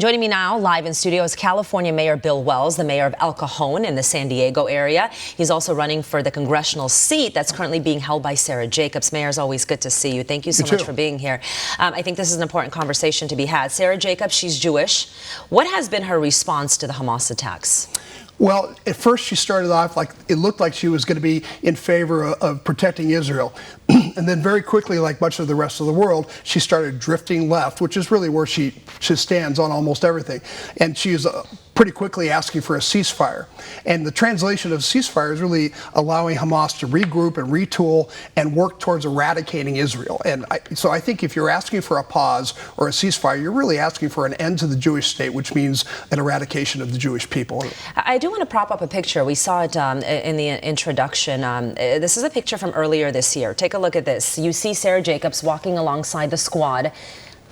Joining me now live in studio is California Mayor Bill Wells, the mayor of El Cajon in the San Diego area. He's also running for the congressional seat that's currently being held by Sara Jacobs. Mayor, it's always good to see you. Thank you so much for being here. I think this is an important conversation to be had. Sara Jacobs, she's Jewish. What has been her response to the Hamas attacks? Well, at first she started off like it looked like she was going to be in favor of protecting Israel. And then very quickly, like much of the rest of the world, she started drifting left, which is really where she stands on almost everything. And she's pretty quickly asking for a ceasefire. And the translation of ceasefire is really allowing Hamas to regroup and retool and work towards eradicating Israel. And so I think if you're asking for a pause or a ceasefire, you're really asking for an end to the Jewish state, which means an eradication of the Jewish people. I do want to prop up a picture. We saw it in the introduction. This is a picture from earlier this year. Take a look at this. You see Sara Jacobs walking alongside the squad.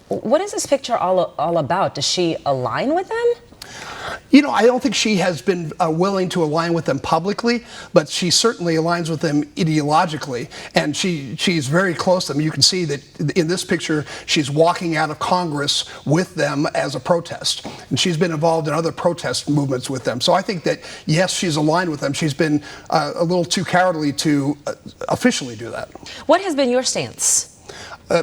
What is this picture all about? Does she align with them? You know, I don't think she has been willing to align with them publicly, but she certainly aligns with them ideologically, and she's very close to them. You can see that in this picture, she's walking out of Congress with them as a protest, and she's been involved in other protest movements with them. So I think that, yes, she's aligned with them. She's been a little too cowardly to officially do that. What has been your stance?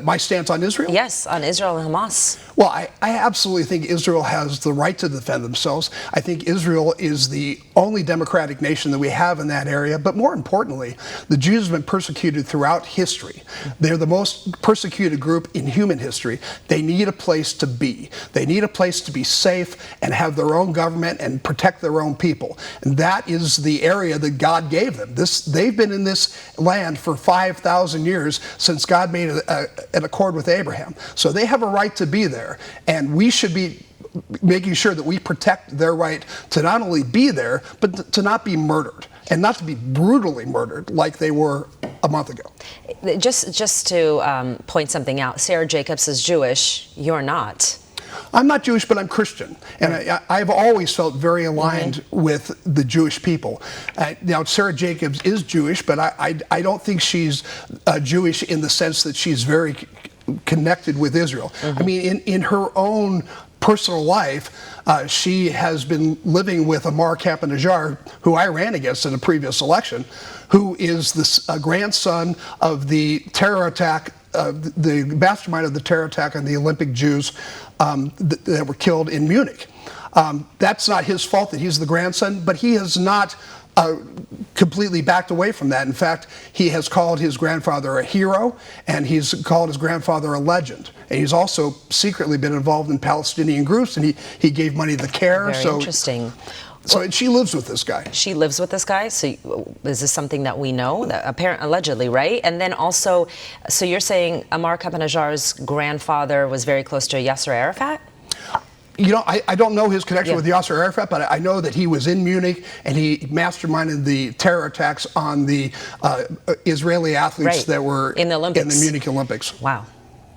My stance on Israel? Yes, on Israel and Hamas. Well, I absolutely think Israel has the right to defend themselves. I think Israel is the only democratic nation that we have in that area. But more importantly, the Jews have been persecuted throughout history. They're the most persecuted group in human history. They need a place to be. They need a place to be safe and have their own government and protect their own people. And that is the area that God gave them. They've been in this land for 5,000 years since God made an accord with Abraham. So they have a right to be there, and we should be making sure that we protect their right to not only be there, but to not be murdered, and not to be brutally murdered like they were a month ago. Just to point something out, Sara Jacobs is Jewish. You're not. I'm not Jewish, but I'm Christian, and I've always felt very aligned with the Jewish people. Now, Sara Jacobs is Jewish, but I don't think she's Jewish in the sense that she's very connected with Israel. I mean, in her own personal life, she has been living with Ammar Camp-Najjar, who I ran against in a previous election, who is the grandson of the terror attack, the mastermind of the terror attack on the Olympic Jews that were killed in Munich. That's not his fault that he's the grandson, but he has not completely backed away from that. In fact, he has called his grandfather a hero, and he's called his grandfather a legend. And he's also secretly been involved in Palestinian groups, and he gave money to CARE. Very interesting. So she lives with this guy. She lives with this guy? So is this something that we know? Allegedly, right? And then also, so you're saying Ammar Camp-Najjar's grandfather was very close to Yasser Arafat? You know, I don't know his connection with Yasser Arafat, but I know that he was in Munich and he masterminded the terror attacks on the Israeli athletes that were in the Munich Olympics. Wow.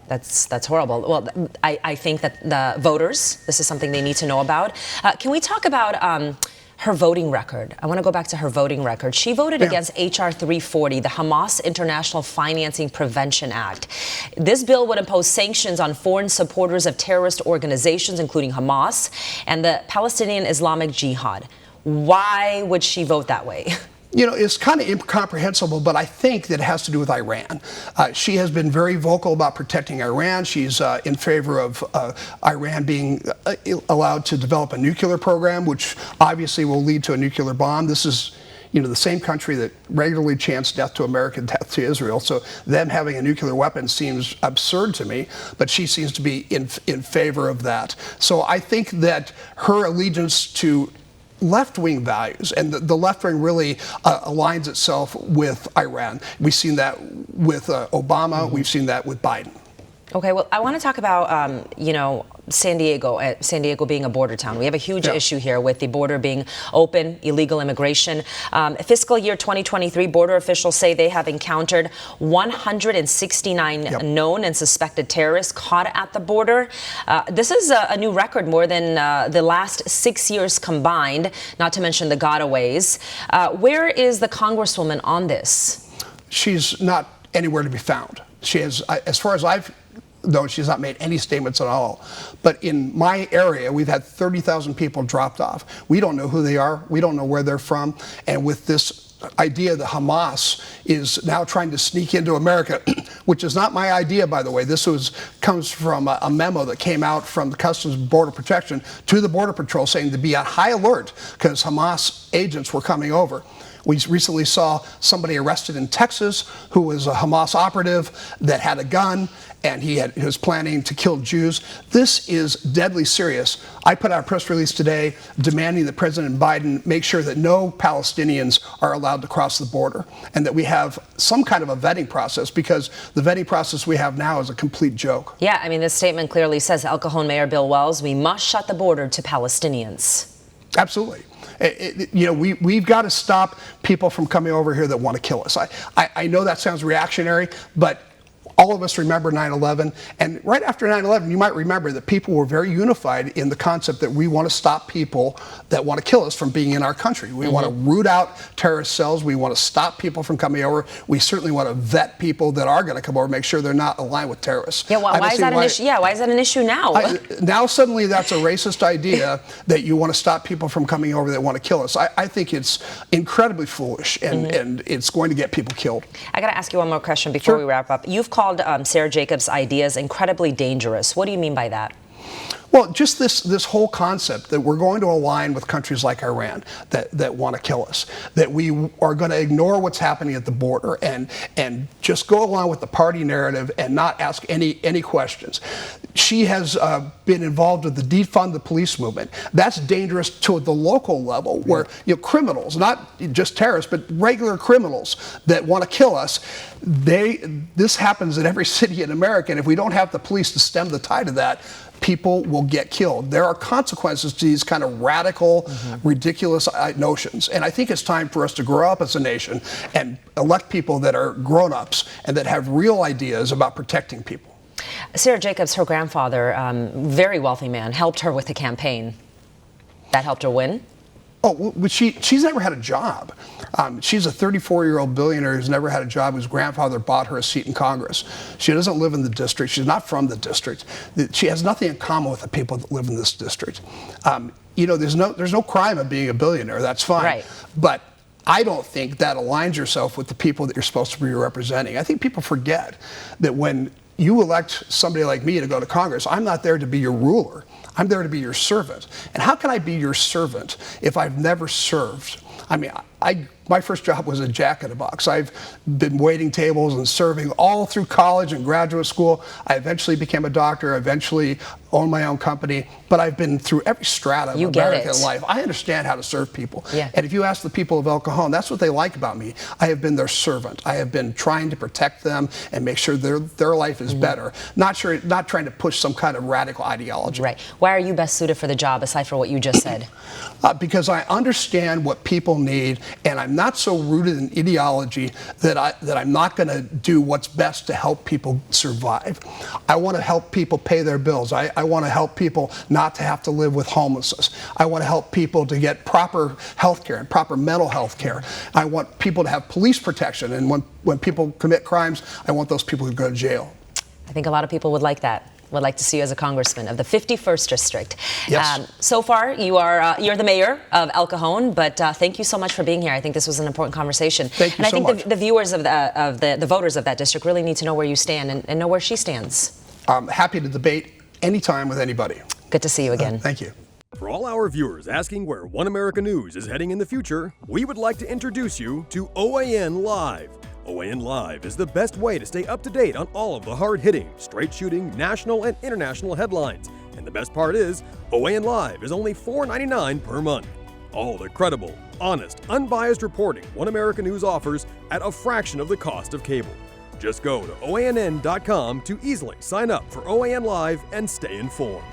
That's horrible. Well, I think that the voters, this is something they need to know about. Can we talk about her voting record? I want to go back to her voting record. She voted against H.R. 340, the Hamas International Financing Prevention Act. This bill would impose sanctions on foreign supporters of terrorist organizations, including Hamas and the Palestinian Islamic Jihad. Why would she vote that way? You know, it's kind of incomprehensible, but I think that it has to do with Iran. She has been very vocal about protecting Iran. She's in favor of Iran being allowed to develop a nuclear program, which obviously will lead to a nuclear bomb. This is, you know, the same country that regularly chants death to America, death to Israel. So them having a nuclear weapon seems absurd to me, but she seems to be in favor of that. So I think that her allegiance to left-wing values, and the left wing really aligns itself with Iran. We've seen that with Obama. We've seen that with Biden. Okay, well, I want to talk about, you know, San Diego being a border town. We have a huge issue here with the border being open, illegal immigration. Fiscal year 2023, border officials say they have encountered 169 known and suspected terrorists caught at the border. This is a new record, more than the last 6 years combined, not to mention the gotaways. Where is the Congresswoman on this? She's not anywhere to be found. She has, as far as I've No, she's not made any statements at all. But in my area, we've had 30,000 people dropped off. We don't know who they are. We don't know where they're from. And with this idea that Hamas is now trying to sneak into America, which is not my idea, by the way. This comes from a memo that came out from the Customs and Border Protection to the Border Patrol saying to be on high alert because Hamas agents were coming over. We recently saw somebody arrested in Texas who was a Hamas operative that had a gun, and he was planning to kill Jews. This is deadly serious. I put out a press release today demanding that President Biden make sure that no Palestinians are allowed to cross the border and that we have some kind of a vetting process, because the vetting process we have now is a complete joke. Yeah, I mean, this statement clearly says, El Cajon Mayor Bill Wells, we must shut the border to Palestinians. Absolutely. We've got to stop people from coming over here that want to kill us. I know that sounds reactionary, but all of us remember 9/11, and right after 9/11, you might remember that people were very unified in the concept that we want to stop people that want to kill us from being in our country. We want to root out terrorist cells. We want to stop people from coming over. We certainly want to vet people that are going to come over, make sure they're not aligned with terrorists. Yeah, why is that an issue? Yeah, why is that an issue now? Now suddenly that's a racist idea that you want to stop people from coming over that want to kill us. I think it's incredibly foolish, and it's going to get people killed. I got to ask you one more question before we wrap up. You've called Sara Jacobs' ideas incredibly dangerous. What do you mean by that? Well, just this whole concept that we're going to align with countries like Iran that want to kill us, that we are going to ignore what's happening at the border and just go along with the party narrative and not ask any questions. She has been involved with the defund the police movement. That's dangerous to the local level, where criminals, not just terrorists, but regular criminals that want to kill us, this happens in every city in America, and if we don't have the police to stem the tide of that, people will get killed. There are consequences to these kind of radical, ridiculous notions. And I think it's time for us to grow up as a nation and elect people that are grown-ups and that have real ideas about protecting people. Sara Jacobs, her grandfather, very wealthy man, helped her with the campaign. That helped her win? Oh, well, she's never had a job. She's a 34-year-old billionaire who's never had a job, whose grandfather bought her a seat in Congress. She doesn't live in the district. She's not from the district. She has nothing in common with the people that live in this district. There's no crime of being a billionaire. That's fine. Right. But I don't think that aligns yourself with the people that you're supposed to be representing. I think people forget that when you elect somebody like me to go to Congress, I'm not there to be your ruler. I'm there to be your servant. And how can I be your servant if I've never served? I mean, my first job was a jack-in-a-box. I've been waiting tables and serving all through college and graduate school. I eventually became a doctor, eventually owned my own company, but I've been through every strata of American life. I understand how to serve people. Yeah. And if you ask the people of El Cajon, that's what they like about me. I have been their servant. I have been trying to protect them and make sure their life is better, not trying to push some kind of radical ideology. Right. Why are you best suited for the job, aside from what you just said? Because I understand what people need, and I'm not so rooted in ideology that I'm not going to do what's best to help people survive. I want to help people pay their bills. I want to help people not to have to live with homelessness. I want to help people to get proper health care and proper mental health care. I want people to have police protection, and when people commit crimes, I want those people to go to jail. I think a lot of people would like that. Would like to see you as a congressman of the 51st district. Yes. So far, you're the mayor of El Cajon, but thank you so much for being here. I think this was an important conversation. Thank you so much. And I think the viewers of the voters of that district really need to know where you stand and know where she stands. I'm happy to debate anytime with anybody. Good to see you again. Thank you. For all our viewers asking where One America News is heading in the future, we would like to introduce you to OAN Live. OAN Live is the best way to stay up to date on all of the hard-hitting, straight-shooting, national and international headlines. And the best part is, OAN Live is only $4.99 per month. All the credible, honest, unbiased reporting One America News offers at a fraction of the cost of cable. Just go to OANN.com to easily sign up for OAN Live and stay informed.